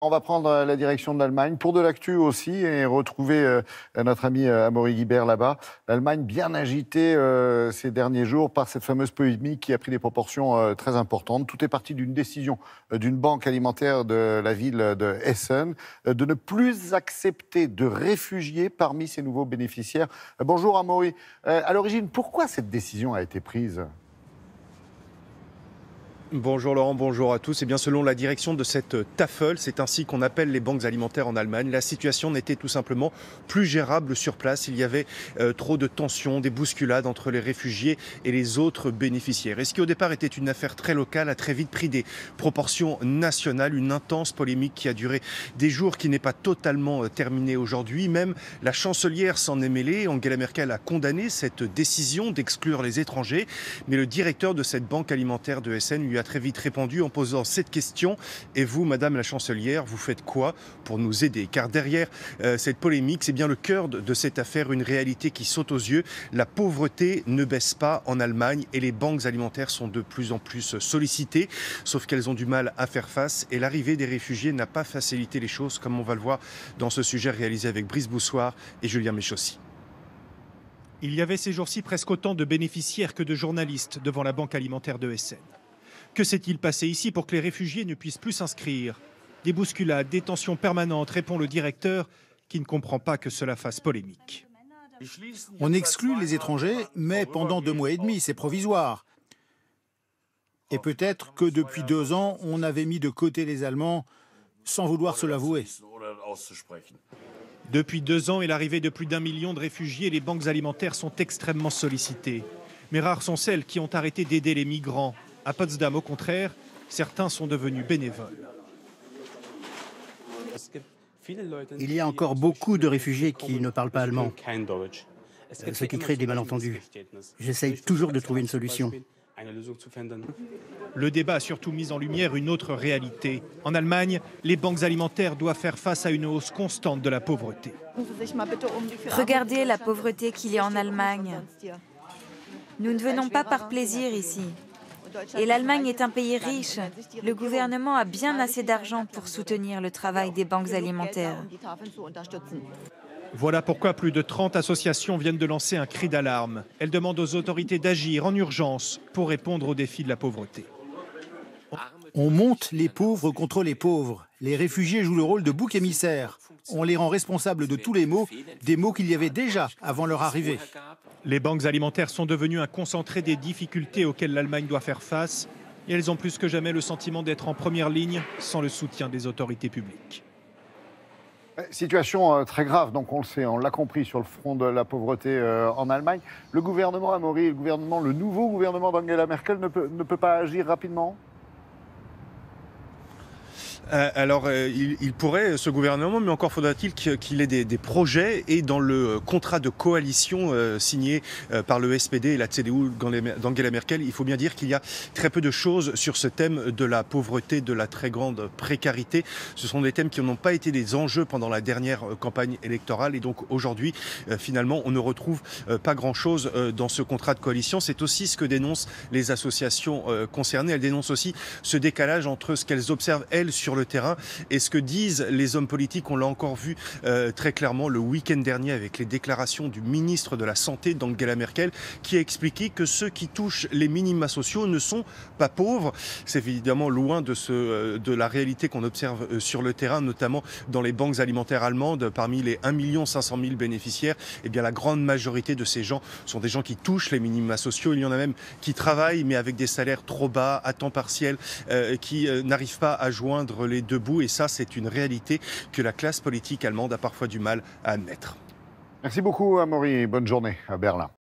On va prendre la direction de l'Allemagne pour de l'actu aussi et retrouver notre ami Amaury Guibert là-bas. L'Allemagne bien agitée ces derniers jours par cette fameuse polémique qui a pris des proportions très importantes. Tout est parti d'une décision d'une banque alimentaire de la ville de Essen de ne plus accepter de réfugiés parmi ses nouveaux bénéficiaires. Bonjour Amaury. À l'origine, pourquoi cette décision a été prise ? Bonjour Laurent, bonjour à tous. Et bien selon la direction de cette Tafel, c'est ainsi qu'on appelle les banques alimentaires en Allemagne, la situation n'était tout simplement plus gérable sur place. Il y avait trop de tensions, des bousculades entre les réfugiés et les autres bénéficiaires. Et ce qui au départ était une affaire très locale a très vite pris des proportions nationales, une intense polémique qui a duré des jours, qui n'est pas totalement terminée aujourd'hui. Même la chancelière s'en est mêlée. Angela Merkel a condamné cette décision d'exclure les étrangers. Mais le directeur de cette banque alimentaire de Essen lui a très vite répondu en posant cette question. Et vous, Madame la chancelière, vous faites quoi pour nous aider ? Car derrière cette polémique, c'est bien le cœur de cette affaire, une réalité qui saute aux yeux. La pauvreté ne baisse pas en Allemagne et les banques alimentaires sont de plus en plus sollicitées, sauf qu'elles ont du mal à faire face. Et l'arrivée des réfugiés n'a pas facilité les choses, comme on va le voir dans ce sujet réalisé avec Brice Boussoir et Julien Méchossi. Il y avait ces jours-ci presque autant de bénéficiaires que de journalistes devant la banque alimentaire de Essen. Que s'est-il passé ici pour que les réfugiés ne puissent plus s'inscrire ? Des bousculades, des tensions permanentes, répond le directeur, qui ne comprend pas que cela fasse polémique. On exclut les étrangers, mais pendant 2 mois et demi, c'est provisoire. Et peut-être que depuis 2 ans, on avait mis de côté les Allemands sans vouloir se l'avouer. Depuis 2 ans et l'arrivée de plus d'1 million de réfugiés, les banques alimentaires sont extrêmement sollicitées. Mais rares sont celles qui ont arrêté d'aider les migrants. À Potsdam, au contraire, certains sont devenus bénévoles. Il y a encore beaucoup de réfugiés qui ne parlent pas allemand, ce qui crée des malentendus. J'essaye toujours de trouver une solution. Le débat a surtout mis en lumière une autre réalité. En Allemagne, les banques alimentaires doivent faire face à une hausse constante de la pauvreté. Regardez la pauvreté qu'il y a en Allemagne. Nous ne venons pas par plaisir ici. Et l'Allemagne est un pays riche. Le gouvernement a bien assez d'argent pour soutenir le travail des banques alimentaires. Voilà pourquoi plus de 30 associations viennent de lancer un cri d'alarme. Elles demandent aux autorités d'agir en urgence pour répondre aux défis de la pauvreté. On monte les pauvres contre les pauvres. Les réfugiés jouent le rôle de bouc émissaire. On les rend responsables de tous les maux, des maux qu'il y avait déjà avant leur arrivée. Les banques alimentaires sont devenues un concentré des difficultés auxquelles l'Allemagne doit faire face. Et elles ont plus que jamais le sentiment d'être en première ligne sans le soutien des autorités publiques. Situation très grave, donc on le sait, on l'a compris sur le front de la pauvreté en Allemagne. Le gouvernement, Amaury, le nouveau gouvernement d'Angela Merkel ne peut pas agir rapidement ? Alors, il pourrait, ce gouvernement, mais encore faudra-t-il qu'il ait des projets. Et dans le contrat de coalition signé par le SPD et la CDU d'Angela Merkel, il faut bien dire qu'il y a très peu de choses sur ce thème de la pauvreté, de la très grande précarité. Ce sont des thèmes qui n'ont pas été des enjeux pendant la dernière campagne électorale. Et donc aujourd'hui, finalement, on ne retrouve pas grand-chose dans ce contrat de coalition. C'est aussi ce que dénoncent les associations concernées. Elles dénoncent aussi ce décalage entre ce qu'elles observent, elles, sur le terrain et ce que disent les hommes politiques. On l'a encore vu très clairement le week-end dernier avec les déclarations du ministre de la Santé d'Angela Merkel qui a expliqué que ceux qui touchent les minima sociaux ne sont pas pauvres. C'est évidemment loin de la réalité qu'on observe sur le terrain, notamment dans les banques alimentaires allemandes. Parmi les 1 500 000 bénéficiaires, eh bien, la grande majorité de ces gens sont des gens qui touchent les minima sociaux. Il y en a même qui travaillent mais avec des salaires trop bas, à temps partiel, qui n'arrivent pas à joindre les 2 bouts, et ça c'est une réalité que la classe politique allemande a parfois du mal à admettre. Merci beaucoup Amaury, bonne journée à Berlin.